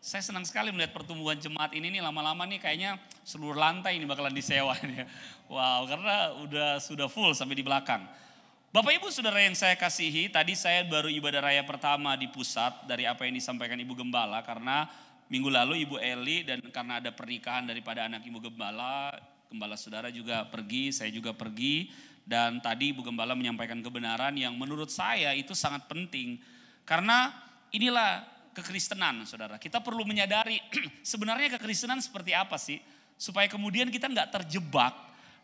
Saya senang sekali melihat pertumbuhan jemaat ini nih lama-lama nih kayaknya seluruh lantai ini bakalan disewa nih. Wow, karena sudah full sampai di belakang. Bapak Ibu Saudara yang saya kasihi, tadi saya baru ibadah raya pertama di pusat dari apa yang disampaikan Ibu Gembala, karena minggu lalu Ibu Eli dan karena ada pernikahan daripada anak Ibu Gembala, Gembala Saudara juga pergi, saya juga pergi, dan tadi Ibu Gembala menyampaikan kebenaran yang menurut saya itu sangat penting, karena inilah kekristenan, saudara. Kita perlu menyadari sebenarnya kekristenan seperti apa sih, supaya kemudian kita nggak terjebak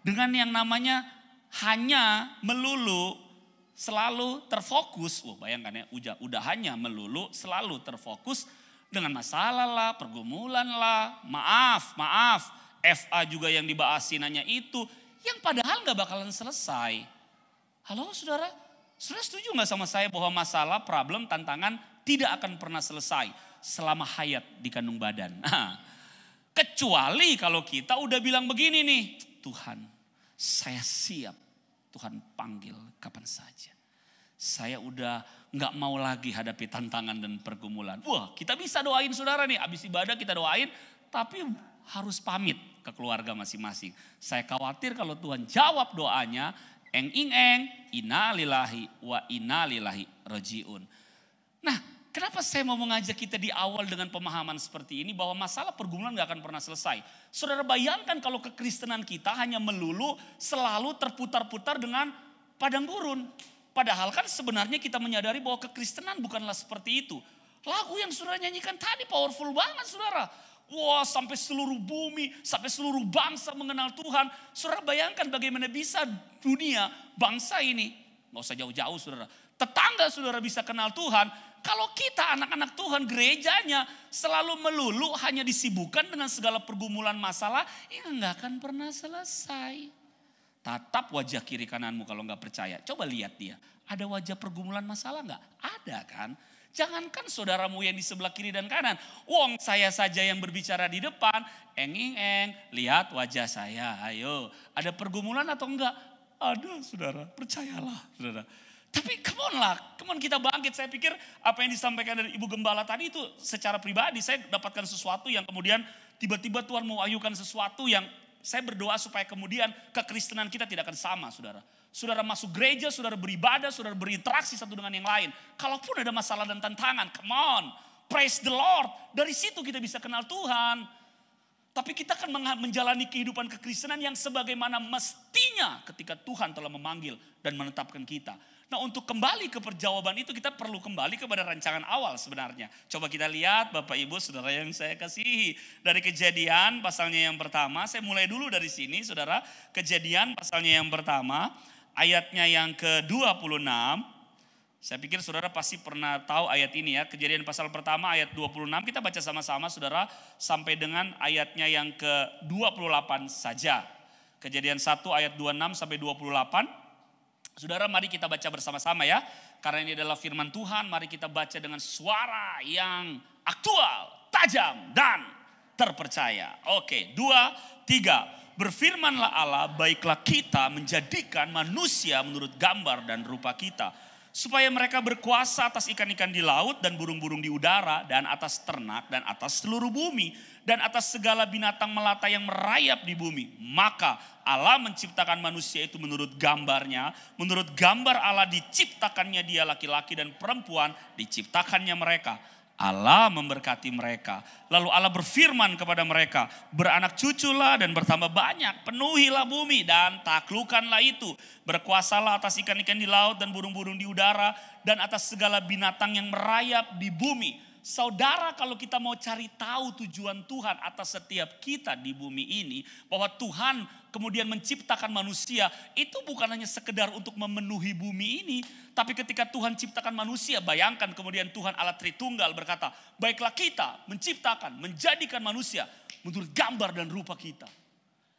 dengan yang namanya hanya melulu selalu terfokus. Bayangkan ya, udah hanya melulu selalu terfokus dengan masalah lah, pergumulan lah, maaf, FA juga yang dibahasin hanya itu, yang padahal nggak bakalan selesai. Halo saudara, saudara setuju nggak sama saya bahwa masalah, problem, tantangan tidak akan pernah selesai selama hayat di kandung badan. Kecuali kalau kita udah bilang begini nih, Tuhan saya siap, Tuhan panggil kapan saja. Saya udah gak mau lagi hadapi tantangan dan pergumulan. Wah, kita bisa doain saudara nih, habis ibadah kita doain, tapi harus pamit ke keluarga masing-masing. Saya khawatir kalau Tuhan jawab doanya, inna lillahi wa inna ilaihi rajiun. Nah, kenapa saya mau mengajak kita di awal dengan pemahaman seperti ini bahwa masalah pergumulan gak akan pernah selesai. Saudara bayangkan kalau kekristenan kita hanya melulu selalu terputar-putar dengan padang gurun. Padahal kan sebenarnya kita menyadari bahwa kekristenan bukanlah seperti itu. Lagu yang saudara nyanyikan tadi powerful banget saudara. Wah, sampai seluruh bumi, sampai seluruh bangsa mengenal Tuhan. Saudara bayangkan bagaimana bisa dunia, bangsa ini, gak usah jauh-jauh saudara, tetangga saudara bisa kenal Tuhan. Kalau kita anak-anak Tuhan gerejanya selalu melulu hanya disibukkan dengan segala pergumulan masalah, ya gak akan pernah selesai. Tatap wajah kiri kananmu kalau gak percaya. Coba lihat dia, ada wajah pergumulan masalah gak? Ada kan? Jangankan saudaramu yang di sebelah kiri dan kanan. Wong saya saja yang berbicara di depan, lihat wajah saya, ayo. Ada pergumulan atau enggak? Ada saudara, percayalah saudara. Tapi come on kita bangkit. Saya pikir apa yang disampaikan dari Ibu Gembala tadi itu secara pribadi saya dapatkan sesuatu yang kemudian tiba-tiba Tuhan mewahyukan sesuatu yang saya berdoa supaya kemudian kekristenan kita tidak akan sama saudara. Saudara masuk gereja, saudara beribadah, saudara berinteraksi satu dengan yang lain. Kalaupun ada masalah dan tantangan, come on, praise the Lord. Dari situ kita bisa kenal Tuhan. Tapi kita akan menjalani kehidupan kekristenan yang sebagaimana mestinya ketika Tuhan telah memanggil dan menetapkan kita. Nah, untuk kembali ke perjawaban itu kita perlu kembali kepada rancangan awal sebenarnya. Coba kita lihat Bapak Ibu Saudara yang saya kasihi. Dari Kejadian pasalnya yang pertama, saya mulai dulu dari sini Saudara. Kejadian pasalnya yang pertama, ayatnya yang ke-26. Saya pikir saudara pasti pernah tahu ayat ini ya. Kejadian pasal pertama ayat 26, kita baca sama-sama saudara. Sampai dengan ayatnya yang ke-28 saja. Kejadian 1 ayat 26 sampai 28. Saudara mari kita baca bersama-sama ya. Karena ini adalah firman Tuhan, mari kita baca dengan suara yang aktual, tajam dan terpercaya. Oke, 2, 3. Berfirmanlah Allah, baiklah kita menjadikan manusia menurut gambar dan rupa kita. Supaya mereka berkuasa atas ikan-ikan di laut dan burung-burung di udara dan atas ternak dan atas seluruh bumi. Dan atas segala binatang melata yang merayap di bumi. Maka Allah menciptakan manusia itu menurut gambarnya. Menurut gambar Allah diciptakannya dia laki-laki dan perempuan diciptakannya mereka. Allah memberkati mereka. Lalu Allah berfirman kepada mereka, beranak cuculah dan bertambah banyak, penuhilah bumi dan taklukkanlah itu. Berkuasalah atas ikan-ikan di laut dan burung-burung di udara dan atas segala binatang yang merayap di bumi. Saudara, kalau kita mau cari tahu tujuan Tuhan atas setiap kita di bumi ini, bahwa Tuhan kemudian menciptakan manusia, itu bukan hanya sekedar untuk memenuhi bumi ini, tapi ketika Tuhan ciptakan manusia, bayangkan kemudian Tuhan Allah Tritunggal berkata, baiklah kita menciptakan, menjadikan manusia menurut gambar dan rupa kita.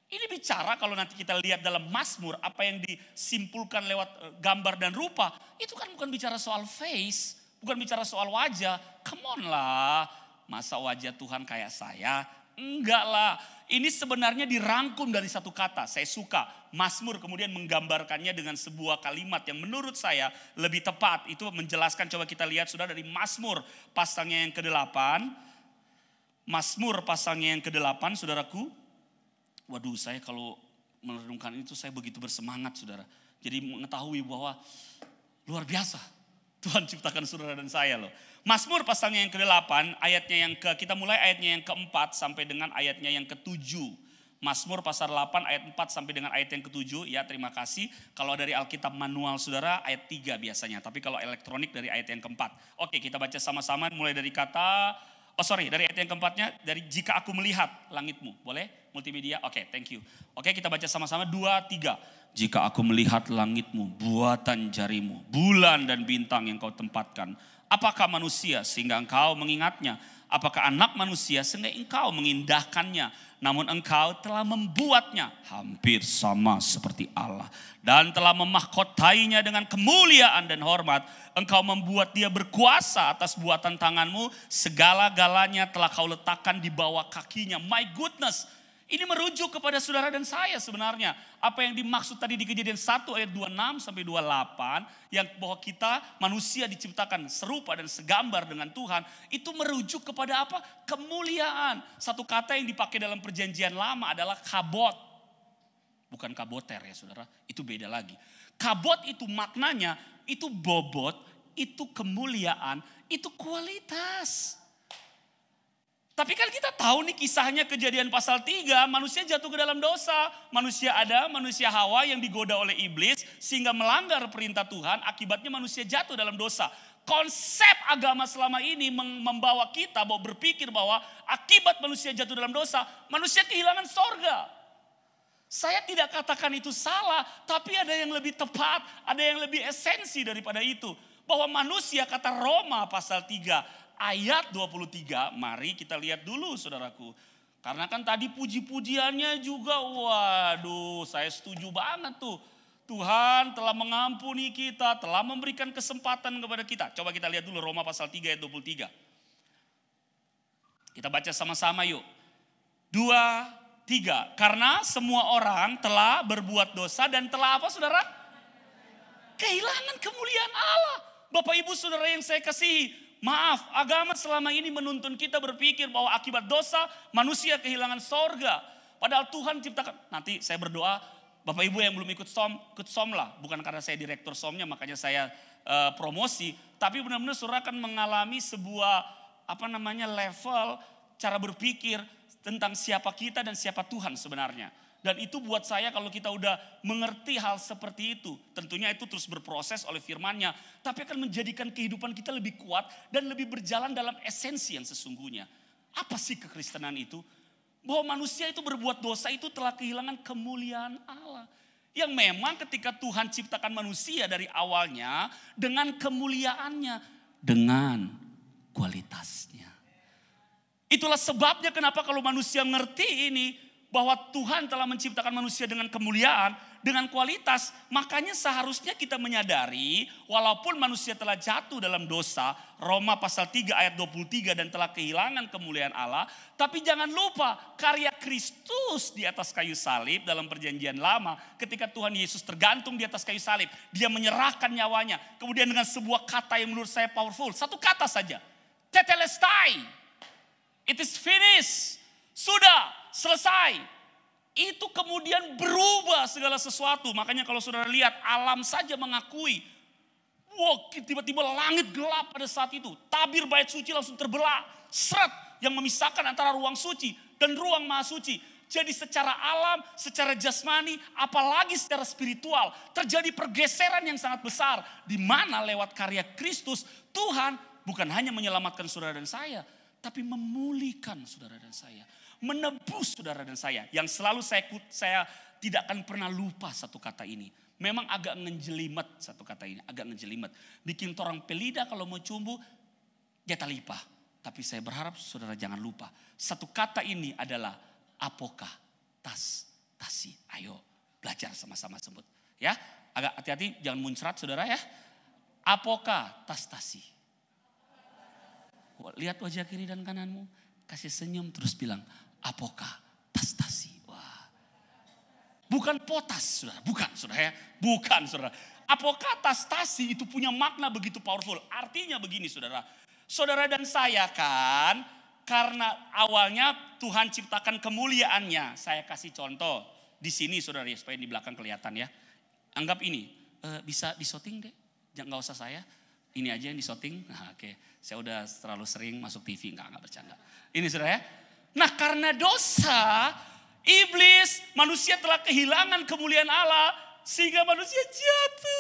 Ini bicara kalau nanti kita lihat dalam Mazmur, apa yang disimpulkan lewat gambar dan rupa, itu kan bukan bicara soal face, bukan bicara soal wajah. Come on lah, masa wajah Tuhan kayak saya? Enggak lah, ini sebenarnya dirangkum dari satu kata. Saya suka Mazmur kemudian menggambarkannya dengan sebuah kalimat yang menurut saya lebih tepat. Itu menjelaskan, coba kita lihat sudah dari Mazmur pasalnya yang ke-8. Mazmur pasalnya yang ke-8 saudaraku. Waduh, saya kalau merenungkan itu saya begitu bersemangat saudara. Jadi mengetahui bahwa luar biasa Tuhan ciptakan saudara dan saya loh. Mazmur pasalnya yang ke-8 ayatnya kita mulai ayatnya yang ke-4 sampai dengan ayatnya yang ke-7. Mazmur pasal 8 ayat 4 sampai dengan ayat yang ke-7. Ya, terima kasih. Kalau dari Alkitab manual saudara ayat 3 biasanya, tapi kalau elektronik dari ayat yang ke-4. Oke, kita baca sama-sama mulai dari dari ayat yang ke-4-nya, dari jika aku melihat langitmu. Boleh? Multimedia? Oke, thank you. Oke, kita baca sama-sama 2, 3. Jika aku melihat langitmu, buatan jarimu, bulan dan bintang yang kau tempatkan. Apakah manusia sehingga engkau mengingatnya? Apakah anak manusia sehingga engkau mengindahkannya? Namun engkau telah membuatnya hampir sama seperti Allah. Dan telah memahkotainya dengan kemuliaan dan hormat. Engkau membuat dia berkuasa atas buatan tanganmu. Segala-galanya telah kau letakkan di bawah kakinya. My goodness. Ini merujuk kepada saudara dan saya sebenarnya. Apa yang dimaksud tadi di Kejadian 1 ayat 26 sampai 28. Yang bahwa kita manusia diciptakan serupa dan segambar dengan Tuhan. Itu merujuk kepada apa? Kemuliaan. Satu kata yang dipakai dalam perjanjian lama adalah kabot. Bukan kaboter ya saudara. Itu beda lagi. Kabot itu maknanya, itu bobot, itu kemuliaan, itu kualitas. Tapi kan kita tahu nih kisahnya Kejadian pasal 3, manusia jatuh ke dalam dosa. Manusia Adam, manusia Hawa yang digoda oleh iblis sehingga melanggar perintah Tuhan, akibatnya manusia jatuh dalam dosa. Konsep agama selama ini membawa kita berpikir bahwa akibat manusia jatuh dalam dosa, manusia kehilangan sorga. Saya tidak katakan itu salah, tapi ada yang lebih tepat, ada yang lebih esensi daripada itu. Bahwa manusia, kata Roma pasal 3, ayat 23, mari kita lihat dulu saudaraku. Karena kan tadi puji-pujiannya juga, waduh saya setuju banget tuh. Tuhan telah mengampuni kita, telah memberikan kesempatan kepada kita. Coba kita lihat dulu Roma pasal 3 ayat 23. Kita baca sama-sama yuk. 2, 3. Karena semua orang telah berbuat dosa dan telah apa saudara? Kehilangan kemuliaan Allah. Bapak ibu saudara yang saya kasihi. Maaf, agama selama ini menuntun kita berpikir bahwa akibat dosa manusia kehilangan sorga. Padahal Tuhan ciptakan. Nanti saya berdoa, Bapak Ibu yang belum ikut som lah. Bukan karena saya direktur somnya makanya saya promosi. Tapi benar-benar saudara akan mengalami sebuah level cara berpikir tentang siapa kita dan siapa Tuhan sebenarnya. Dan itu buat saya kalau kita udah mengerti hal seperti itu. Tentunya itu terus berproses oleh firman-Nya. Tapi akan menjadikan kehidupan kita lebih kuat dan lebih berjalan dalam esensi yang sesungguhnya. Apa sih kekristenan itu? Bahwa manusia itu berbuat dosa itu telah kehilangan kemuliaan Allah. Yang memang ketika Tuhan ciptakan manusia dari awalnya dengan kemuliaannya. Dengan kualitasnya. Itulah sebabnya kenapa kalau manusia mengerti ini. Bahwa Tuhan telah menciptakan manusia dengan kemuliaan, dengan kualitas. Makanya seharusnya kita menyadari walaupun manusia telah jatuh dalam dosa. Roma pasal 3 ayat 23 dan telah kehilangan kemuliaan Allah. Tapi jangan lupa karya Kristus di atas kayu salib dalam perjanjian lama. Ketika Tuhan Yesus tergantung di atas kayu salib. Dia menyerahkan nyawanya. Kemudian dengan sebuah kata yang menurut saya powerful. Satu kata saja. Tetelestai. It is finished. Sudah selesai. Itu kemudian berubah segala sesuatu. Makanya kalau saudara lihat alam saja mengakui. Tiba-tiba langit gelap pada saat itu. Tabir bait suci langsung terbelah. Seret yang memisahkan antara ruang suci dan ruang maha suci. Jadi secara alam, secara jasmani, apalagi secara spiritual. Terjadi pergeseran yang sangat besar. Di mana lewat karya Kristus, Tuhan bukan hanya menyelamatkan saudara dan saya. Tapi memulihkan saudara dan saya. Menebus saudara dan saya. Yang selalu saya tidak akan pernah lupa satu kata ini. Memang agak ngejelimet satu kata ini. Agak ngejelimet. Bikin orang pelida kalau mau cumbu. Dia talipah. Tapi saya berharap saudara jangan lupa. Satu kata ini adalah apokatasi. Ayo belajar sama-sama sebut. Ya, agak hati-hati jangan muncrat saudara ya. Apokatasi. Lihat wajah kiri dan kananmu. Kasih senyum terus bilang. Apokatasi. Wah. Bukan potas, saudara. Bukan, saudara ya. Bukan, saudara. Apokatasi itu punya makna begitu powerful. Artinya begini, saudara. Saudara dan saya kan karena awalnya Tuhan ciptakan kemuliaannya. Saya kasih contoh di sini saudara ya, supaya di belakang kelihatan ya. Anggap ini, bisa disorting deh, jangan nggak usah saya. Ini aja yang disorting. Nah, oke. Saya udah terlalu sering masuk TV, enggak bercanda. Ini saudara ya. Nah karena dosa, iblis, manusia telah kehilangan kemuliaan Allah sehingga manusia jatuh.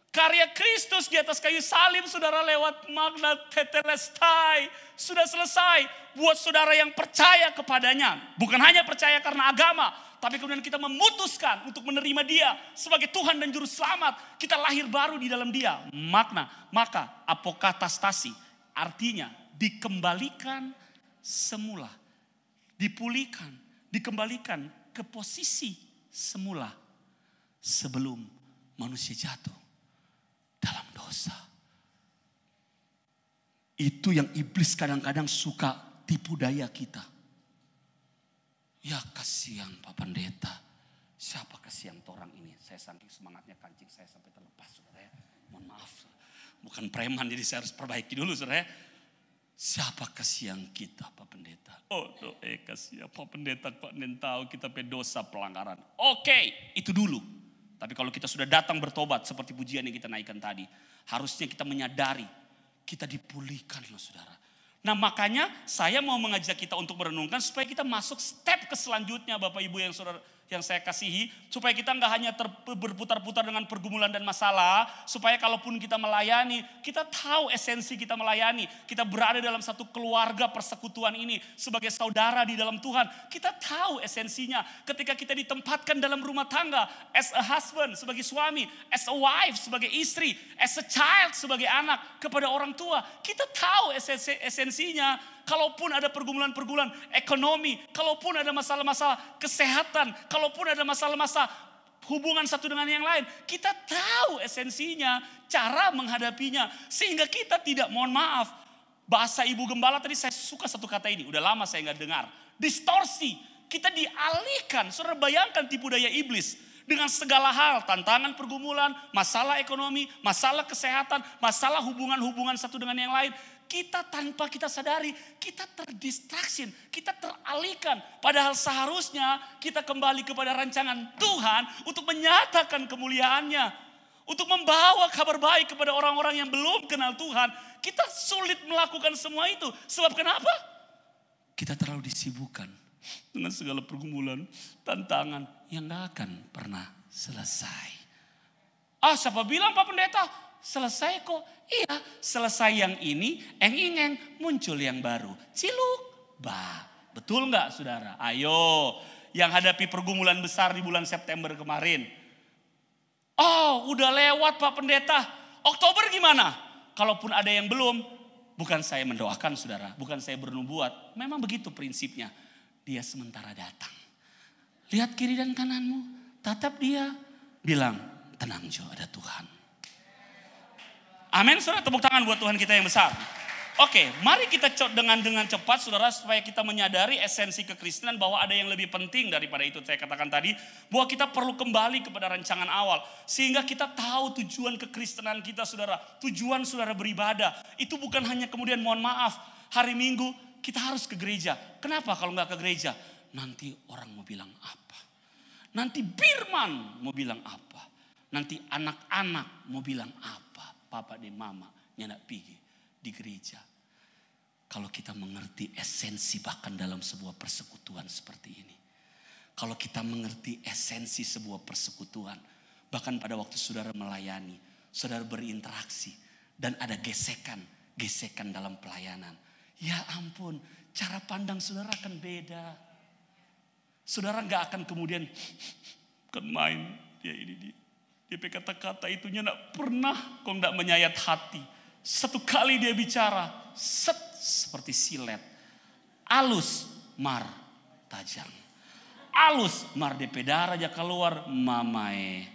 Karya Kristus di atas kayu salib saudara lewat magna tetelestai sudah selesai buat saudara yang percaya kepadanya. Bukan hanya percaya karena agama, tapi kemudian kita memutuskan untuk menerima Dia sebagai Tuhan dan Juru Selamat. Kita lahir baru di dalam Dia. Maka apokatastasi artinya dikembalikan semula. Dipulihkan, dikembalikan ke posisi semula sebelum manusia jatuh dalam dosa. Itu yang iblis kadang-kadang suka tipu daya kita. Ya kasihan Pak Pendeta. Siapa kasihan orang ini? Saya saking semangatnya kancing saya sampai terlepas saudara ya. Mohon maaf. Bukan preman jadi saya harus perbaiki dulu saudara ya. Siapa kasihan kita Pak Pendeta? Oh kasihan Pak Pendeta Pak tahu kita pedosa pelanggaran. Oke, itu dulu. Tapi kalau kita sudah datang bertobat seperti pujian yang kita naikkan tadi. Harusnya kita menyadari kita dipulihkan loh saudara. Nah makanya saya mau mengajak kita untuk merenungkan supaya kita masuk step ke selanjutnya Bapak Ibu yang saya kasihi. Supaya kita nggak hanya berputar-putar dengan pergumulan dan masalah. Supaya kalaupun kita melayani, kita tahu esensi kita melayani. Kita berada dalam satu keluarga persekutuan ini sebagai saudara di dalam Tuhan. Kita tahu esensinya ketika kita ditempatkan dalam rumah tangga. As a husband sebagai suami, as a wife sebagai istri, as a child sebagai anak kepada orang tua. Kita tahu esensinya. Kalaupun ada pergumulan-pergumulan ekonomi, kalaupun ada masalah-masalah kesehatan, kalaupun ada masalah-masalah hubungan satu dengan yang lain, kita tahu esensinya, cara menghadapinya. Sehingga kita tidak, mohon maaf, bahasa Ibu Gembala tadi saya suka satu kata ini, udah lama saya gak dengar. Distorsi, kita dialihkan, saudara bayangkan tipu daya iblis. Dengan segala hal, tantangan pergumulan, masalah ekonomi, masalah kesehatan, masalah hubungan-hubungan satu dengan yang lain. Kita tanpa kita sadari, kita terdistraction, kita teralihkan. Padahal seharusnya kita kembali kepada rancangan Tuhan untuk menyatakan kemuliaannya. Untuk membawa kabar baik kepada orang-orang yang belum kenal Tuhan. Kita sulit melakukan semua itu. Sebab kenapa? Kita terlalu disibukkan dengan segala pergumulan, tantangan yang gak akan pernah selesai. Siapa bilang Pak Pendeta? Selesai kok. Iya, selesai yang ini, eng-ingeng, muncul yang baru. Ciluk, betul nggak saudara? Ayo, yang hadapi pergumulan besar di bulan September kemarin. Udah lewat Pak Pendeta. Oktober gimana? Kalaupun ada yang belum, bukan saya mendoakan saudara, bukan saya bernubuat. Memang begitu prinsipnya. Dia sementara datang. Lihat kiri dan kananmu, tatap dia, bilang, tenang Jo, ada Tuhan. Amin, saudara, tepuk tangan buat Tuhan kita yang besar. Oke, mari kita dengan cepat saudara supaya kita menyadari esensi kekristenan bahwa ada yang lebih penting daripada itu. Saya katakan tadi bahwa kita perlu kembali kepada rancangan awal. Sehingga kita tahu tujuan kekristenan kita saudara. Tujuan saudara beribadah. Itu bukan hanya kemudian mohon maaf hari Minggu kita harus ke gereja. Kenapa kalau nggak ke gereja? Nanti orang mau bilang apa? Nanti Birman mau bilang apa? Nanti anak-anak mau bilang apa? Papa dan mama nyanak pergi di gereja. Kalau kita mengerti esensi bahkan dalam sebuah persekutuan seperti ini. Kalau kita mengerti esensi sebuah persekutuan. Bahkan pada waktu saudara melayani. Saudara berinteraksi. Dan ada gesekan dalam pelayanan. Ya ampun, cara pandang saudara akan beda. Saudara gak akan kemudian kan main dia ini. Dia kata-kata itunya gak pernah kok gak menyayat hati. Satu kali dia bicara, seperti silet. Alus, mar, tajam. Alus, mar DP darah aja keluar, mamae.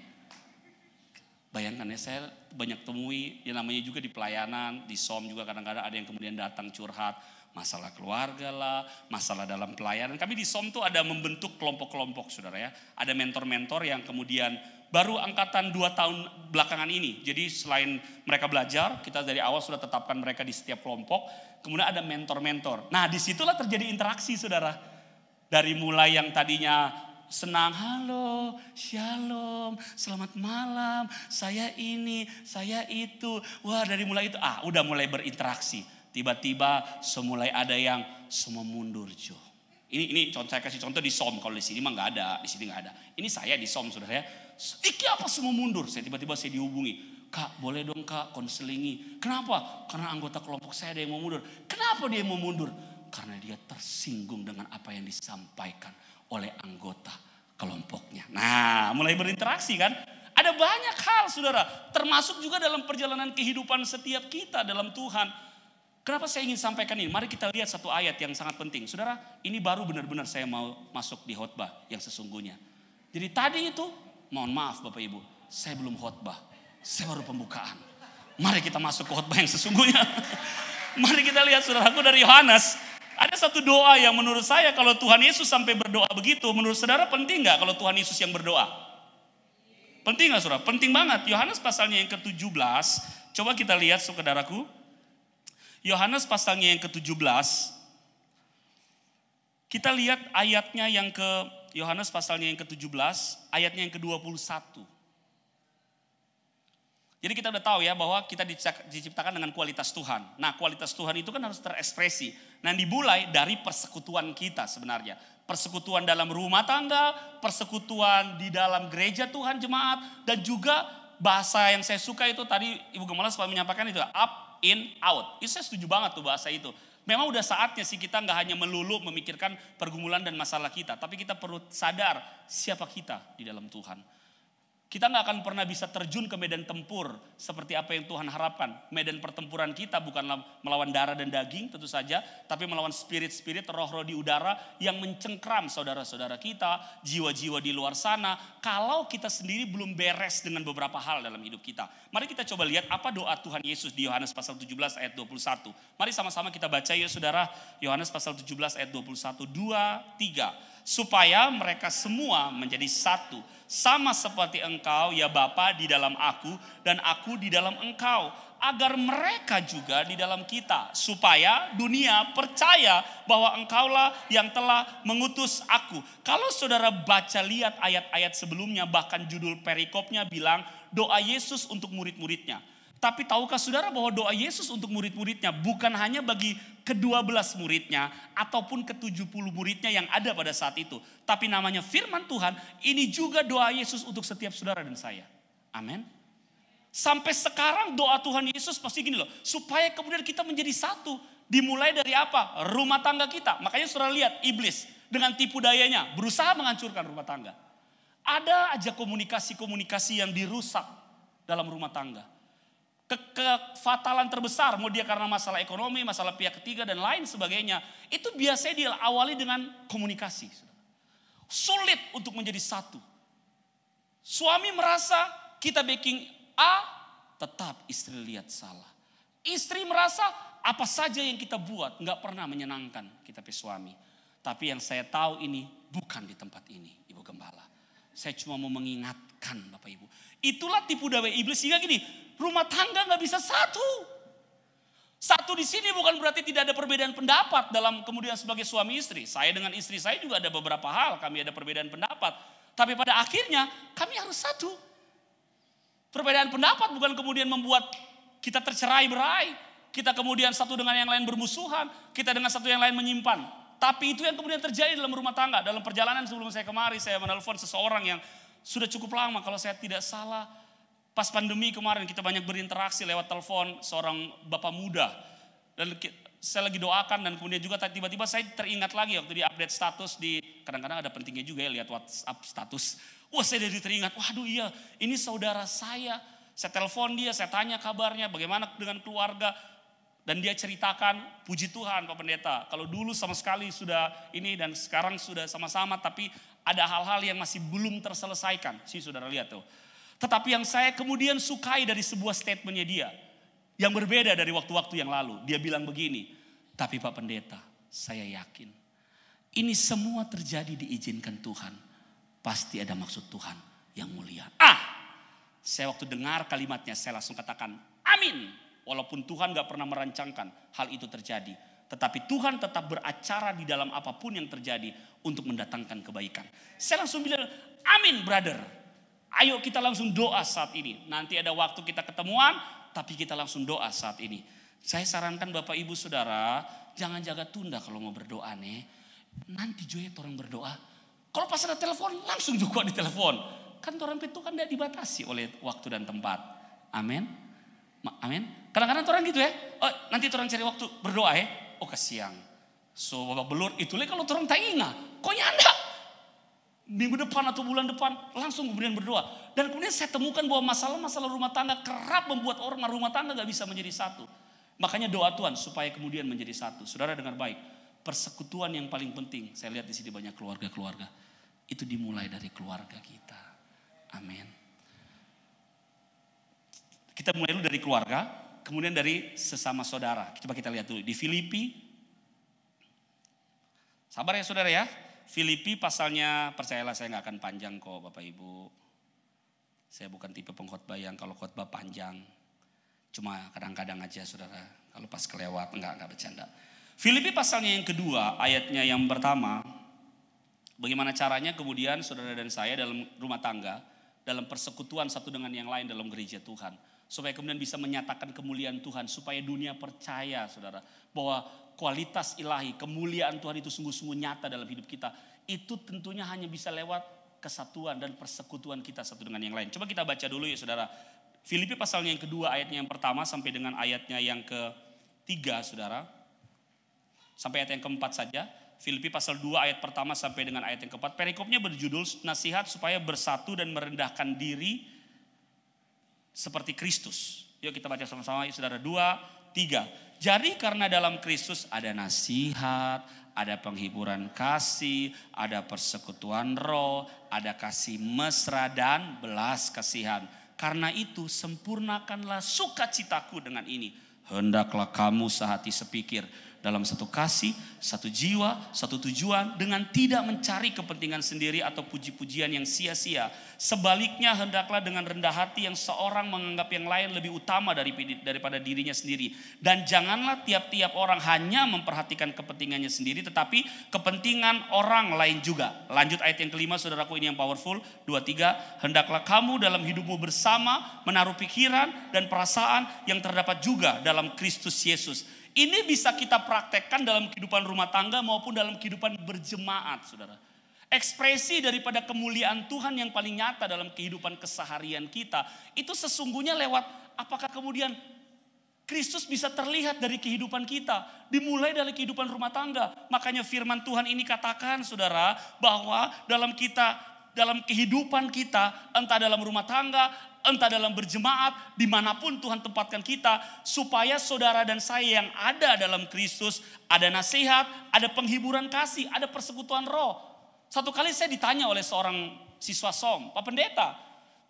Bayangkan ya, saya banyak temui, yang namanya juga di pelayanan, di SOM juga kadang-kadang ada yang kemudian datang curhat. Masalah keluarga lah, masalah dalam pelayanan. Kami di SOM tuh ada membentuk kelompok-kelompok saudara ya. Ada mentor-mentor yang kemudian baru angkatan 2 tahun belakangan ini. Jadi selain mereka belajar, kita dari awal sudah tetapkan mereka di setiap kelompok. Kemudian ada mentor-mentor. Nah disitulah terjadi interaksi saudara. Dari mulai yang tadinya senang, halo, shalom, selamat malam, saya ini, saya itu. Wah dari mulai itu, udah mulai berinteraksi. Tiba-tiba semulai ada yang semua mundur Jo. Ini contoh, saya kasih contoh di SOM. Kalau di sini mah nggak ada, di sini nggak ada. Ini saya di SOM saudara ya. Iki apa semua mundur? Tiba-tiba saya dihubungi. Kak boleh dong kak konselingi. Kenapa? Karena anggota kelompok saya ada yang mau mundur. Kenapa dia mau mundur? Karena dia tersinggung dengan apa yang disampaikan oleh anggota kelompoknya. Nah mulai berinteraksi kan. Ada banyak hal saudara. Termasuk juga dalam perjalanan kehidupan setiap kita dalam Tuhan. Kenapa saya ingin sampaikan ini? Mari kita lihat satu ayat yang sangat penting. Saudara, ini baru benar-benar saya mau masuk di khotbah yang sesungguhnya. Jadi tadi itu, mohon maaf Bapak Ibu, saya belum khotbah. Saya baru pembukaan. Mari kita masuk ke khotbah yang sesungguhnya. Mari kita lihat saudaraku dari Yohanes. Ada satu doa yang menurut saya kalau Tuhan Yesus sampai berdoa begitu, menurut saudara penting gak kalau Tuhan Yesus yang berdoa? Penting gak saudara? Penting banget. Yohanes pasalnya yang ke-17. Coba kita lihat saudaraku. Yohanes pasalnya yang ke-17, kita lihat ayatnya yang ke, Yohanes pasalnya yang ke-17, ayatnya yang ke-21. Jadi kita udah tahu ya bahwa kita diciptakan dengan kualitas Tuhan. Nah kualitas Tuhan itu kan harus terekspresi. Nah dimulai dari persekutuan kita sebenarnya. Persekutuan dalam rumah tangga, persekutuan di dalam gereja Tuhan jemaat, dan juga bahasa yang saya suka itu tadi Ibu Gemala sempat menyampaikan itu, up, in, out. Itu saya setuju banget tuh bahasa itu. Memang udah saatnya sih kita gak hanya melulu memikirkan pergumulan dan masalah kita. Tapi kita perlu sadar siapa kita di dalam Tuhan. Kita gak akan pernah bisa terjun ke medan tempur seperti apa yang Tuhan harapkan. Medan pertempuran kita bukanlah melawan darah dan daging tentu saja. Tapi melawan spirit-spirit, roh-roh di udara yang mencengkram saudara-saudara kita. Jiwa-jiwa di luar sana. Kalau kita sendiri belum beres dengan beberapa hal dalam hidup kita. Mari kita coba lihat apa doa Tuhan Yesus di Yohanes pasal 17 ayat 21. Mari sama-sama kita baca ya saudara. Yohanes pasal 17 ayat 21. 2, 3. Supaya mereka semua menjadi satu. Sama seperti engkau ya Bapa di dalam aku dan aku di dalam engkau. Agar mereka juga di dalam kita. Supaya dunia percaya bahwa engkaulah yang telah mengutus aku. Kalau saudara baca lihat ayat-ayat sebelumnya bahkan judul perikopnya bilang doa Yesus untuk murid-muridnya. Tapi tahukah saudara bahwa doa Yesus untuk murid-muridnya bukan hanya bagi ke-12 muridnya ataupun ke-70 muridnya yang ada pada saat itu. Tapi namanya firman Tuhan, ini juga doa Yesus untuk setiap saudara dan saya. Amin. Sampai sekarang doa Tuhan Yesus pasti gini loh. Supaya kemudian kita menjadi satu. Dimulai dari apa? Rumah tangga kita. Makanya saudara lihat iblis dengan tipu dayanya berusaha menghancurkan rumah tangga. Ada aja komunikasi-komunikasi yang dirusak dalam rumah tangga. Kefatalan terbesar, mau dia karena masalah ekonomi, masalah pihak ketiga dan lain sebagainya. Itu biasanya diawali dengan komunikasi. Sulit untuk menjadi satu. Suami merasa kita baking A, tetap istri lihat salah. Istri merasa apa saja yang kita buat gak pernah menyenangkan kita pe suami. Tapi yang saya tahu ini bukan di tempat ini, Ibu Gembala. Saya cuma mau mengingatkan Bapak Ibu. Itulah tipu daya iblis sehingga gini, rumah tangga gak bisa satu. Satu di sini bukan berarti tidak ada perbedaan pendapat dalam kemudian sebagai suami istri. Saya dengan istri saya juga ada beberapa hal, kami ada perbedaan pendapat. Tapi pada akhirnya kami harus satu. Perbedaan pendapat bukan kemudian membuat kita tercerai-berai. Kita kemudian satu dengan yang lain bermusuhan. Kita dengan satu yang lain menyimpan. Tapi itu yang kemudian terjadi dalam rumah tangga. Dalam perjalanan sebelum saya kemari, saya menelpon seseorang yang sudah cukup lama. Kalau saya tidak salah, pas pandemi kemarin kita banyak berinteraksi lewat telepon seorang bapak muda. Dan saya lagi doakan dan kemudian juga tiba-tiba saya teringat lagi waktu dia update status di, kadang-kadang ada pentingnya juga ya lihat WhatsApp status. Wah saya jadi teringat, waduh iya ini saudara saya. Saya telepon dia, saya tanya kabarnya, bagaimana dengan keluarga. Dan dia ceritakan, puji Tuhan Pak Pendeta, kalau dulu sama sekali sudah ini dan sekarang sudah sama-sama, tapi ada hal-hal yang masih belum terselesaikan. Sih saudara lihat tuh. Tetapi yang saya kemudian sukai dari sebuah statementnya dia, yang berbeda dari waktu-waktu yang lalu. Dia bilang begini, tapi Pak Pendeta, saya yakin ini semua terjadi diizinkan Tuhan. Pasti ada maksud Tuhan yang mulia. Saya waktu dengar kalimatnya saya langsung katakan amin. Walaupun Tuhan gak pernah merancangkan hal itu terjadi. Tetapi Tuhan tetap beracara di dalam apapun yang terjadi untuk mendatangkan kebaikan. Saya langsung bilang amin brother. Ayo kita langsung doa saat ini. Nanti ada waktu kita ketemuan, tapi kita langsung doa saat ini. Saya sarankan Bapak Ibu Saudara, jangan jaga tunda kalau mau berdoa nih. Nanti juga orang berdoa. Kalau pas ada telepon, langsung juga ditelepon. Kan orang itu kan tidak dibatasi oleh waktu dan tempat. Amin. Amin. Kadang-kadang orang gitu ya. Oh, nanti orang cari waktu berdoa ya. Oh kesiang. So babak belur itu kalau orang tak ingat. Kok nyanda? Minggu depan atau bulan depan langsung kemudian berdoa. Dan kemudian saya temukan bahwa masalah-masalah rumah tangga kerap membuat orang rumah tangga gak bisa menjadi satu. Makanya doa Tuhan supaya kemudian menjadi satu. Saudara dengar baik. Persekutuan yang paling penting. Saya lihat di sini banyak keluarga-keluarga. Itu dimulai dari keluarga kita. Amin. Kita mulai dulu dari keluarga, kemudian dari sesama saudara. Coba kita lihat dulu di Filipi. Sabar ya saudara ya. Filipi pasalnya, percayalah saya gak akan panjang kok Bapak Ibu. Saya bukan tipe pengkhotbah yang kalau khotbah panjang. Cuma kadang-kadang aja saudara. Kalau pas kelewat enggak bercanda. Filipi pasalnya yang kedua, ayatnya yang pertama. Bagaimana caranya kemudian saudara dan saya dalam rumah tangga, dalam persekutuan satu dengan yang lain dalam gereja Tuhan. Supaya kemudian bisa menyatakan kemuliaan Tuhan. Supaya dunia percaya saudara. Bahwa kualitas ilahi, kemuliaan Tuhan itu sungguh-sungguh nyata dalam hidup kita. Itu tentunya hanya bisa lewat kesatuan dan persekutuan kita satu dengan yang lain. Coba kita baca dulu ya saudara. Filipi pasalnya yang kedua ayatnya yang pertama sampai dengan ayatnya yang ketiga saudara. Sampai ayat yang keempat saja. Filipi pasal 2 ayat pertama sampai dengan ayat yang keempat. Perikopnya berjudul nasihat supaya bersatu dan merendahkan diri seperti Kristus. Yuk kita baca sama-sama saudara. 2, 3. Jadi karena dalam Kristus ada nasihat, ada penghiburan kasih, ada persekutuan roh, ada kasih mesra dan belas kasihan. Karena itu sempurnakanlah sukacitaku dengan ini. Hendaklah kamu sehati sepikir dalam satu kasih, satu jiwa, satu tujuan dengan tidak mencari kepentingan sendiri atau puji-pujian yang sia-sia. Sebaliknya hendaklah dengan rendah hati yang seorang menganggap yang lain lebih utama daripada dirinya sendiri. Dan janganlah tiap-tiap orang hanya memperhatikan kepentingannya sendiri tetapi kepentingan orang lain juga. Lanjut ayat yang kelima saudaraku, ini yang powerful. 2, 3. Hendaklah kamu dalam hidupmu bersama menaruh pikiran dan perasaan yang terdapat juga dalam Kristus Yesus. Ini bisa kita praktekkan dalam kehidupan rumah tangga maupun dalam kehidupan berjemaat, saudara. Ekspresi daripada kemuliaan Tuhan yang paling nyata dalam kehidupan keseharian kita, itu sesungguhnya lewat apakah kemudian Kristus bisa terlihat dari kehidupan kita. Dimulai dari kehidupan rumah tangga. Makanya firman Tuhan ini katakan, saudara, bahwa dalam kehidupan kita, entah dalam rumah tangga, entah dalam berjemaat, dimanapun Tuhan tempatkan kita, supaya saudara dan saya yang ada dalam Kristus, ada nasihat, ada penghiburan kasih, ada persekutuan roh. Satu kali saya ditanya oleh seorang siswa SOM, Pak Pendeta,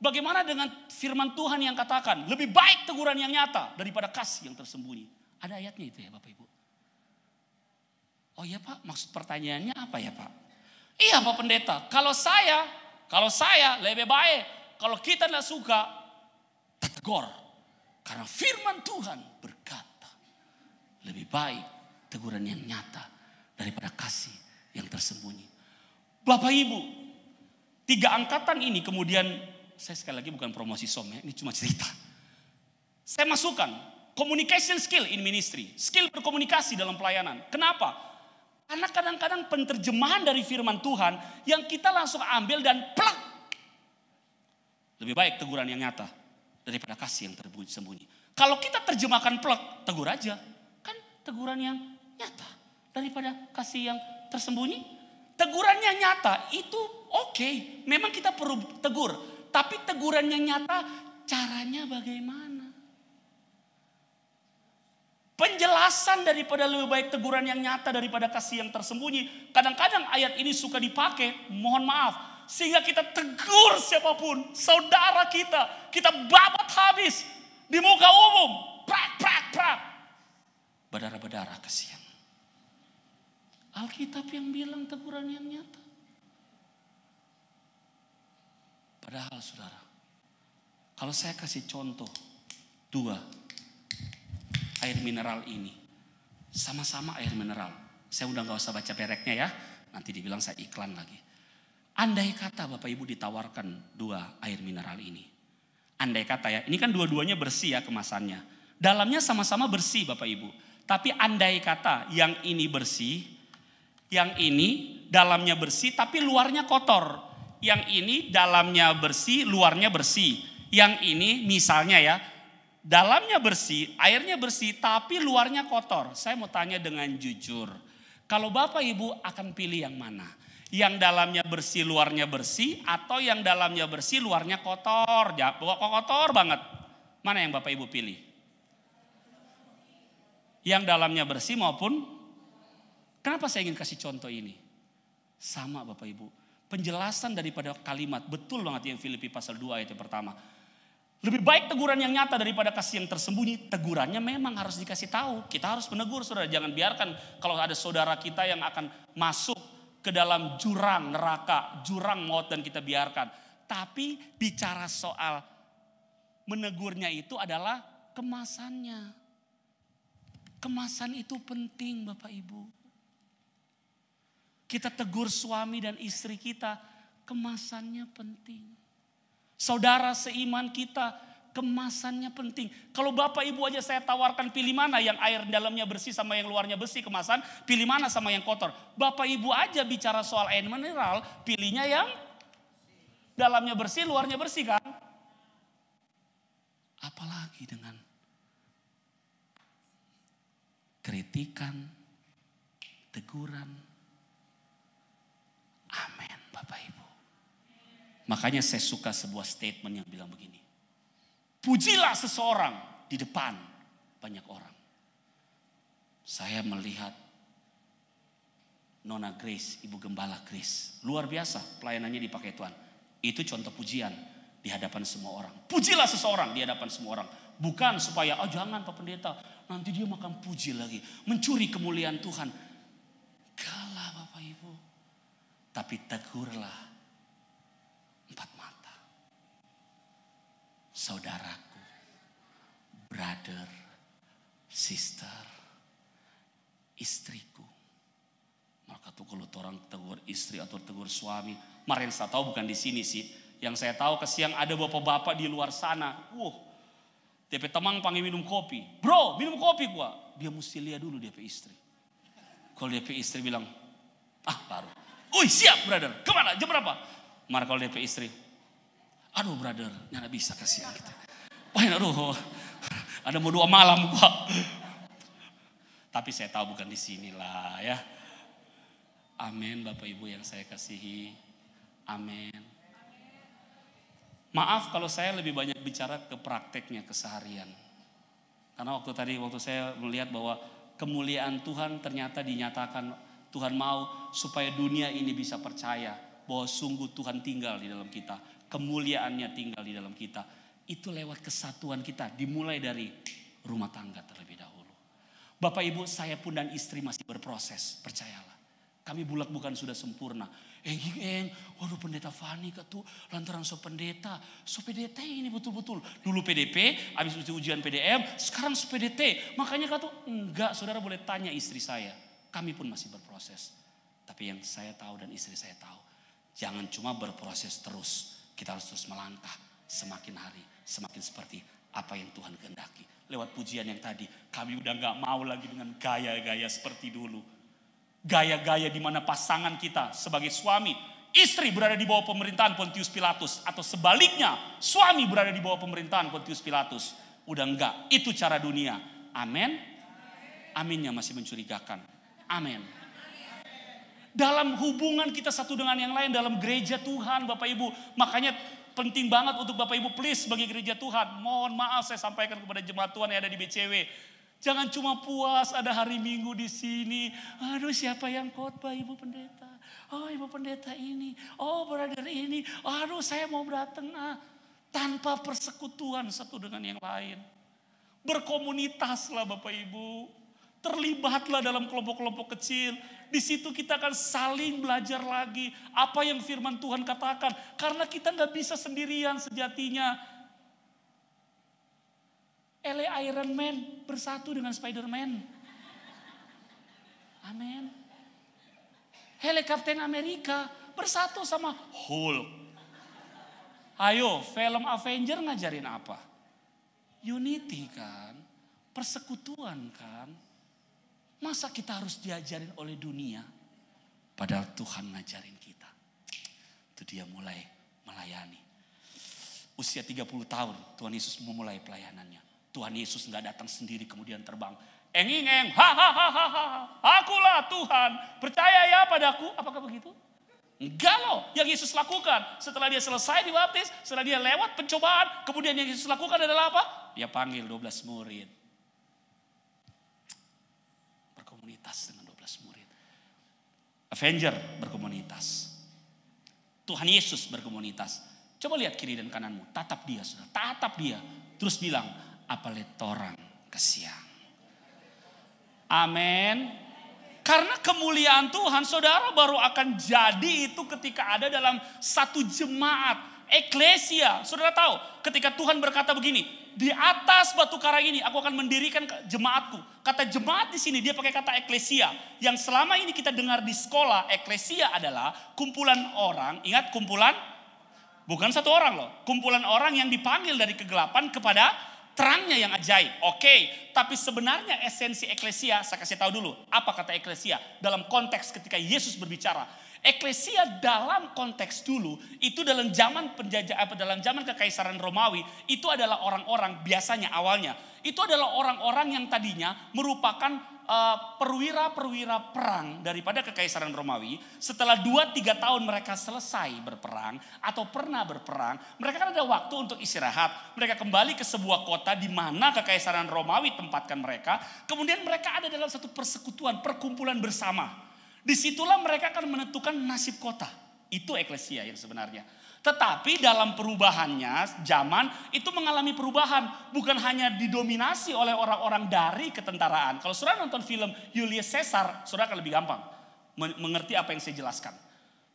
bagaimana dengan firman Tuhan yang katakan, lebih baik teguran yang nyata daripada kasih yang tersembunyi. Ada ayatnya itu ya Bapak Ibu. Oh iya Pak, maksud pertanyaannya apa ya Pak? Iya Pak Pendeta, kalau saya lebih baik. Kalau kita tidak suka, tegur. Karena firman Tuhan berkata, lebih baik teguran yang nyata daripada kasih yang tersembunyi. Bapak Ibu, 3 angkatan ini kemudian, saya sekali lagi bukan promosi SOM ya, ini cuma cerita. Saya masukkan communication skill in ministry, skill berkomunikasi dalam pelayanan. Kenapa? Karena kadang-kadang penerjemahan dari firman Tuhan yang kita langsung ambil dan plak. Lebih baik teguran yang nyata daripada kasih yang tersembunyi. Kalau kita terjemahkan plek, tegur aja. Kan teguran yang nyata daripada kasih yang tersembunyi. Teguran yang nyata itu oke. Memang kita perlu tegur. Tapi teguran yang nyata caranya bagaimana? Penjelasan daripada lebih baik teguran yang nyata daripada kasih yang tersembunyi. Kadang-kadang ayat ini suka dipakai, mohon maaf. Sehingga kita tegur siapapun, saudara kita babat habis di muka umum, prak. Berdarah-berdarah kasihan. Alkitab yang bilang teguran yang nyata. Padahal saudara, kalau saya kasih contoh 2 air mineral ini, sama-sama air mineral. Saya udah gak usah baca mereknya ya, nanti dibilang saya iklan lagi. Andai kata Bapak Ibu ditawarkan 2 air mineral ini. Andai kata ya, ini kan dua-duanya bersih ya kemasannya. Dalamnya sama-sama bersih Bapak Ibu. Tapi andai kata yang ini bersih, yang ini dalamnya bersih tapi luarnya kotor. Yang ini dalamnya bersih, luarnya bersih. Yang ini misalnya ya, dalamnya bersih, airnya bersih tapi luarnya kotor. Saya mau tanya dengan jujur. Kalau Bapak Ibu akan pilih yang mana? Yang dalamnya bersih, luarnya bersih, atau yang dalamnya bersih, luarnya kotor? Kotor banget. Mana yang Bapak Ibu pilih? Yang dalamnya bersih maupun, kenapa saya ingin kasih contoh ini? Sama Bapak Ibu. Penjelasan daripada kalimat, betul banget yang Filipi pasal 2 ayat yang pertama. Lebih baik teguran yang nyata daripada kasih yang tersembunyi. Tegurannya memang harus dikasih tahu. Kita harus menegur saudara. Jangan biarkan kalau ada saudara kita yang akan masuk ke dalam jurang neraka, jurang maut dan kita biarkan. Tapi bicara soal menegurnya itu adalah kemasannya. Kemasan itu penting Bapak Ibu. Kita tegur suami dan istri kita, kemasannya penting. Saudara seiman kita, kemasannya penting. Kalau Bapak Ibu aja saya tawarkan pilih mana yang air dalamnya bersih sama yang luarnya bersih kemasan, pilih mana sama yang kotor. Bapak Ibu aja bicara soal air mineral, pilihnya yang dalamnya bersih, luarnya bersih kan? Apalagi dengan kritikan, teguran. Amin Bapak Ibu. Makanya saya suka sebuah statement yang bilang begini. Pujilah seseorang di depan banyak orang. Saya melihat Nona Grace, Ibu Gembala Grace. Luar biasa pelayanannya dipakai Tuhan. Itu contoh pujian di hadapan semua orang. Pujilah seseorang di hadapan semua orang. Bukan supaya, oh jangan Pak Pendeta, nanti dia makan puji lagi. Mencuri kemuliaan Tuhan. Kalah Bapak Ibu. Tapi tegurlah 4 mata. Saudaraku, brother, sister, istriku. Maka tuh kalau orang tegur istri atau tegur suami. Kemarin saya tahu bukan di sini sih. Yang saya tahu kesiang ada bapak-bapak di luar sana. DP teman panggil minum kopi. Bro, minum kopi gua. Dia mesti lihat dulu DP istri. Kalau DP istri bilang, baru. Siap brother, kemana? Jam berapa? Marah kalau DP istri. Aduh brother, nyana bisa kasihan kita. Aduh, ada mau 2 malam gua. Tapi saya tahu bukan di sinilah ya. Amin Bapak Ibu yang saya kasihi. Amin. Maaf kalau saya lebih banyak bicara ke prakteknya keseharian. Karena waktu saya melihat bahwa kemuliaan Tuhan ternyata dinyatakan. Tuhan mau supaya dunia ini bisa percaya bahwa sungguh Tuhan tinggal di dalam kita. Kemuliaannya tinggal di dalam kita. Itu lewat kesatuan kita. Dimulai dari rumah tangga terlebih dahulu. Bapak Ibu, saya pun dan istri masih berproses. Percayalah. Kami bukan sudah sempurna. Waduh Pendeta Fani tuh lantaran pendeta. Pendeta ini betul-betul. Dulu PDP, habis ujian PDM, sekarang PDT. Makanya enggak, saudara boleh tanya istri saya. Kami pun masih berproses. Tapi yang saya tahu dan istri saya tahu. Jangan cuma berproses terus. Kita harus terus melangkah. Semakin hari, semakin seperti apa yang Tuhan kehendaki. Lewat pujian yang tadi. Kami udah gak mau lagi dengan gaya-gaya seperti dulu. Gaya-gaya di mana pasangan kita sebagai suami. Istri berada di bawah pemerintahan Pontius Pilatus. Atau sebaliknya, suami berada di bawah pemerintahan Pontius Pilatus. Udah enggak. Itu cara dunia. Amin. Aminnya masih mencurigakan. Amin. Dalam hubungan kita satu dengan yang lain dalam gereja Tuhan Bapak Ibu. Makanya penting banget untuk Bapak Ibu please sebagai gereja Tuhan. Mohon maaf saya sampaikan kepada jemaat Tuhan yang ada di BCW. Jangan cuma puas ada hari Minggu di sini. Aduh siapa yang khotbah Ibu Pendeta. Oh Ibu Pendeta ini. Oh brother ini. Aduh saya mau datang. Tanpa persekutuan satu dengan yang lain. Berkomunitaslah Bapak Ibu. Terlibatlah dalam kelompok-kelompok kecil. Di situ kita akan saling belajar lagi apa yang firman Tuhan katakan. Karena kita nggak bisa sendirian sejatinya. Ele Iron Man bersatu dengan Spider-Man. Amin. Hele Captain America bersatu sama Hulk. Ayo, film Avenger ngajarin apa? Unity kan, persekutuan kan. Masa kita harus diajarin oleh dunia? Padahal Tuhan ngajarin kita. Itu dia mulai melayani. Usia 30 tahun Tuhan Yesus memulai pelayanannya. Tuhan Yesus gak datang sendiri kemudian terbang. Enging-eng, akulah Tuhan, percaya ya padaku. Apakah begitu? Enggak loh, yang Yesus lakukan. Setelah dia selesai dibaptis, setelah dia lewat pencobaan, kemudian yang Yesus lakukan adalah apa? Dia panggil 12 murid. Berkomunitas dengan 12 murid. Avenger berkomunitas. Tuhan Yesus berkomunitas. Coba lihat kiri dan kananmu, tatap dia sudah, tatap dia. Terus bilang, apalet torang kesiang. Amin. Karena kemuliaan Tuhan, saudara baru akan jadi itu ketika ada dalam satu jemaat, eklesia. Saudara tahu, ketika Tuhan berkata begini, di atas batu karang ini aku akan mendirikan jemaatku. Kata jemaat di sini dia pakai kata eklesia. Yang selama ini kita dengar di sekolah, eklesia adalah kumpulan orang. Ingat kumpulan, bukan satu orang loh. Kumpulan orang yang dipanggil dari kegelapan kepada terangnya yang ajaib. Oke, tapi sebenarnya esensi eklesia, saya kasih tahu dulu. Apa kata eklesia? Dalam konteks ketika Yesus berbicara. Eklesia dalam konteks dulu, itu dalam zaman penjajah, dalam zaman kekaisaran Romawi, itu adalah orang-orang biasanya awalnya. Itu adalah orang-orang yang tadinya merupakan perwira-perwira perang daripada kekaisaran Romawi. Setelah 2-3 tahun mereka selesai berperang atau pernah berperang, mereka kan ada waktu untuk istirahat. Mereka kembali ke sebuah kota di mana kekaisaran Romawi tempatkan mereka. Kemudian mereka ada dalam satu persekutuan, perkumpulan bersama. Disitulah mereka akan menentukan nasib kota. Itu eklesia yang sebenarnya. Tetapi dalam perubahannya, zaman itu mengalami perubahan. Bukan hanya didominasi oleh orang-orang dari ketentaraan. Kalau saudara nonton film Julius Caesar, saudara akan lebih gampang mengerti apa yang saya jelaskan.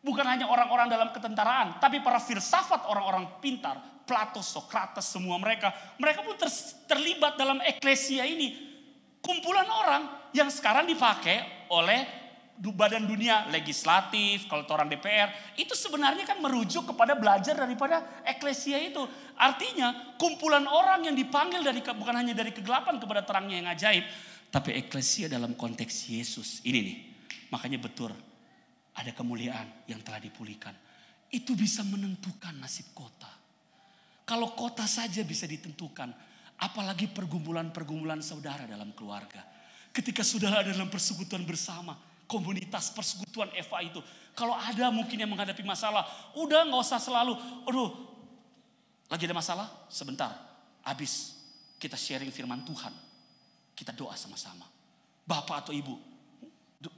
Bukan hanya orang-orang dalam ketentaraan, tapi para filsafat, orang-orang pintar, Plato, Socrates, semua mereka pun terlibat dalam eklesia ini. Kumpulan orang yang sekarang dipakai oleh badan dunia legislatif, kalau orang DPR, itu sebenarnya kan merujuk kepada belajar daripada eklesia itu. Artinya kumpulan orang yang dipanggil dari bukan hanya dari kegelapan kepada terangnya yang ajaib, tapi eklesia dalam konteks Yesus. Ini nih, makanya betul ada kemuliaan yang telah dipulihkan. Itu bisa menentukan nasib kota. Kalau kota saja bisa ditentukan, apalagi pergumulan-pergumulan saudara dalam keluarga. Ketika saudara ada dalam persekutuan bersama, komunitas persekutuan Eva itu. Kalau ada mungkin yang menghadapi masalah, udah gak usah selalu, aduh lagi ada masalah, sebentar. Habis kita sharing firman Tuhan. Kita doa sama-sama. Bapak atau ibu,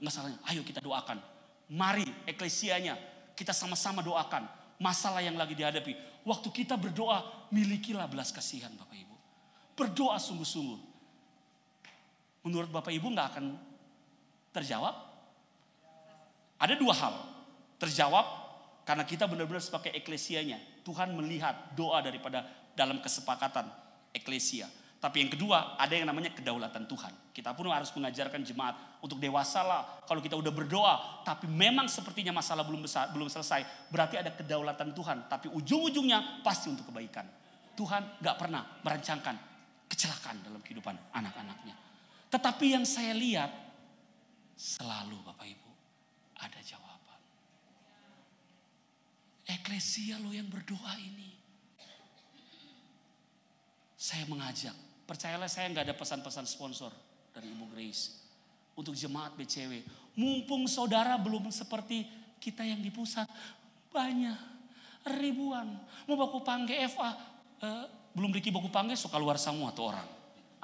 masalahnya, ayo kita doakan. Mari eklesianya, kita sama-sama doakan. Masalah yang lagi dihadapi. Waktu kita berdoa, milikilah belas kasihan Bapak Ibu. Berdoa sungguh-sungguh. Menurut Bapak Ibu gak akan terjawab? Ada 2 hal. Terjawab karena kita benar-benar sebagai eklesianya. Tuhan melihat doa daripada dalam kesepakatan eklesia. Tapi yang kedua, ada yang namanya kedaulatan Tuhan. Kita pun harus mengajarkan jemaat untuk dewasa lah. Kalau kita udah berdoa, tapi memang sepertinya masalah belum selesai, berarti ada kedaulatan Tuhan. Tapi ujung-ujungnya pasti untuk kebaikan. Tuhan gak pernah merancangkan kecelakaan dalam kehidupan anak-anaknya. Tetapi yang saya lihat, selalu Bapak Ibu, ada jawaban. Eklesia lo yang berdoa ini. Saya mengajak, percayalah saya gak ada pesan-pesan sponsor dari Ibu Grace. Untuk jemaat BCW. Mumpung saudara belum seperti kita yang di pusat. Banyak, ribuan. Mau baku panggil FA. Belum Riki baku panggil suka luar semua tuh orang.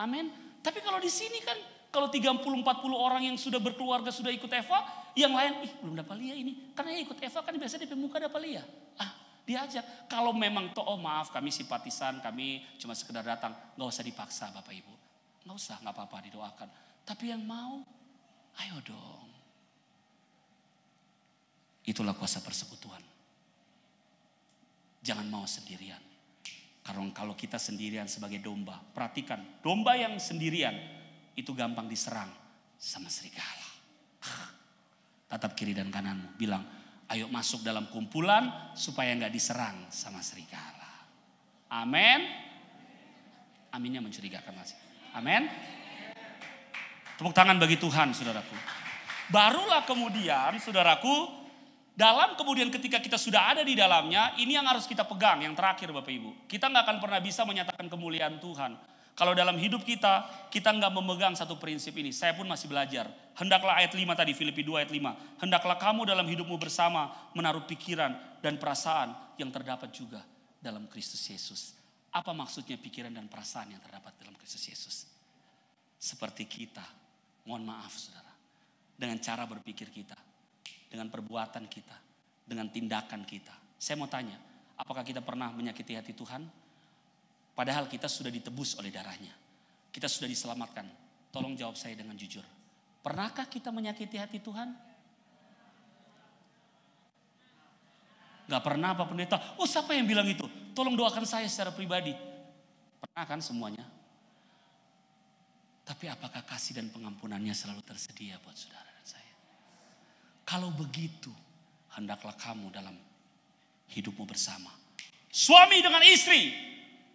Amin. Tapi kalau di sini kan, kalau 30-40 orang yang sudah berkeluarga sudah ikut Eva, yang lain, belum dapat Lia ini. Karena yang ikut Eva kan biasanya di pemuka dapat Lia. Diajak. Kalau memang maaf kami simpatisan, kami cuma sekedar datang. Gak usah dipaksa Bapak Ibu. Gak usah, gak apa-apa didoakan. Tapi yang mau, ayo dong. Itulah kuasa persekutuan. Jangan mau sendirian. Karena kalau kita sendirian sebagai domba, perhatikan, domba yang sendirian itu gampang diserang sama serigala. Tatap kiri dan kananmu, bilang, ayo masuk dalam kumpulan supaya nggak diserang sama serigala. Amin. Aminnya mencurigakan masih. Amin. Tepuk tangan bagi Tuhan, saudaraku. Barulah kemudian, saudaraku, dalam kemudian ketika kita sudah ada di dalamnya, ini yang harus kita pegang, yang terakhir Bapak Ibu. Kita nggak akan pernah bisa menyatakan kemuliaan Tuhan kalau dalam hidup kita nggak memegang satu prinsip ini. Saya pun masih belajar. Hendaklah ayat 5 tadi, Filipi 2 ayat 5. Hendaklah kamu dalam hidupmu bersama menaruh pikiran dan perasaan yang terdapat juga dalam Kristus Yesus. Apa maksudnya pikiran dan perasaan yang terdapat dalam Kristus Yesus? Seperti kita, mohon maaf saudara, dengan cara berpikir kita, dengan perbuatan kita, dengan tindakan kita. Saya mau tanya, apakah kita pernah menyakiti hati Tuhan? Padahal kita sudah ditebus oleh darahnya. Kita sudah diselamatkan. Tolong jawab saya dengan jujur. Pernahkah kita menyakiti hati Tuhan? Gak pernah Pak Pendeta. Oh siapa yang bilang itu? Tolong doakan saya secara pribadi. Pernah kan semuanya? Tapi apakah kasih dan pengampunannya selalu tersedia buat saudara dan saya? Kalau begitu, hendaklah kamu dalam hidupmu bersama. Suami dengan istri,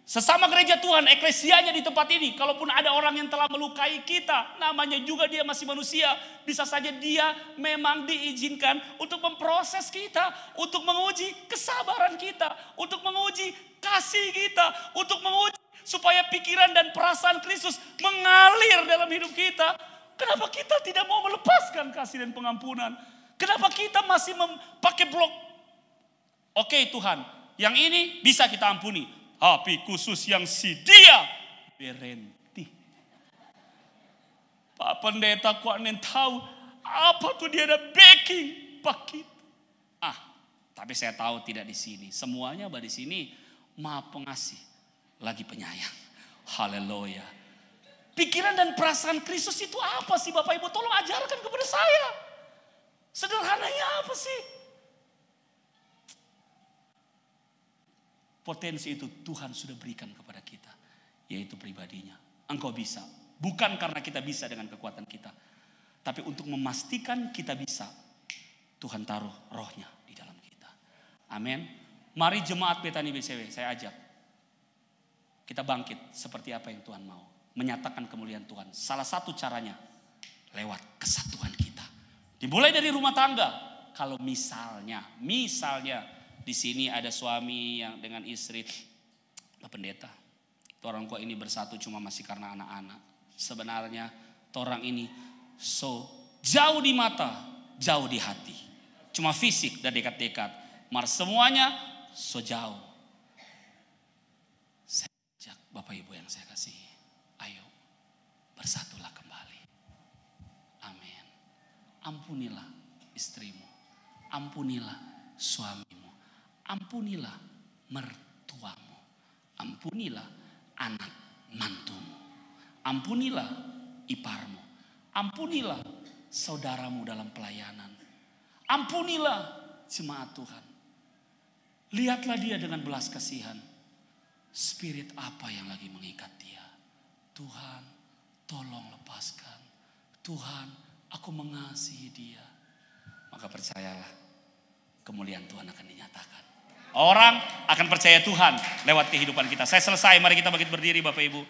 sesama gereja Tuhan, eklesianya di tempat ini. Kalaupun ada orang yang telah melukai kita, namanya juga dia masih manusia. Bisa saja dia memang diizinkan untuk memproses kita, untuk menguji kesabaran kita, untuk menguji kasih kita, untuk menguji supaya pikiran dan perasaan Kristus mengalir dalam hidup kita. Kenapa kita tidak mau melepaskan kasih dan pengampunan? Kenapa kita masih pakai blok? Oke Tuhan, yang ini bisa kita ampuni. Tapi khusus yang si dia berhenti. Pak Pendeta kok nen tahu apa tuh dia ada backing pakit. Tapi saya tahu tidak di sini. Semuanya di sini Maha Pengasih, lagi penyayang. Haleluya. Pikiran dan perasaan Kristus itu apa sih Bapak Ibu? Tolong ajarkan kepada saya. Sederhananya apa sih? Potensi itu Tuhan sudah berikan kepada kita, yaitu pribadinya. Engkau bisa, bukan karena kita bisa dengan kekuatan kita, tapi untuk memastikan kita bisa, Tuhan taruh rohnya di dalam kita. Amin. Mari jemaat Betani BCW, saya ajak. Kita bangkit seperti apa yang Tuhan mau. Menyatakan kemuliaan Tuhan. Salah satu caranya lewat kesatuan kita. Dimulai dari rumah tangga. Kalau misalnya di sini ada suami yang dengan istri, Pak Pendeta, orang kok ini bersatu cuma masih karena anak-anak. Sebenarnya orang ini so jauh di mata, jauh di hati. Cuma fisik dan dekat-dekat. Mar semuanya so jauh. Saya ajak Bapak Ibu yang saya kasihi, ayo bersatulah kembali. Amin. Ampunilah istrimu, ampunilah suamimu, ampunilah mertuamu, ampunilah anak mantumu, ampunilah iparmu, ampunilah saudaramu dalam pelayanan, ampunilah jemaat Tuhan. Lihatlah dia dengan belas kasihan. Spirit apa yang lagi mengikat dia? Tuhan, tolong lepaskan. Tuhan, aku mengasihi dia. Maka percayalah, kemuliaan Tuhan akan dinyatakan. Orang akan percaya Tuhan lewat kehidupan kita. Saya selesai, mari kita bangkit berdiri Bapak Ibu.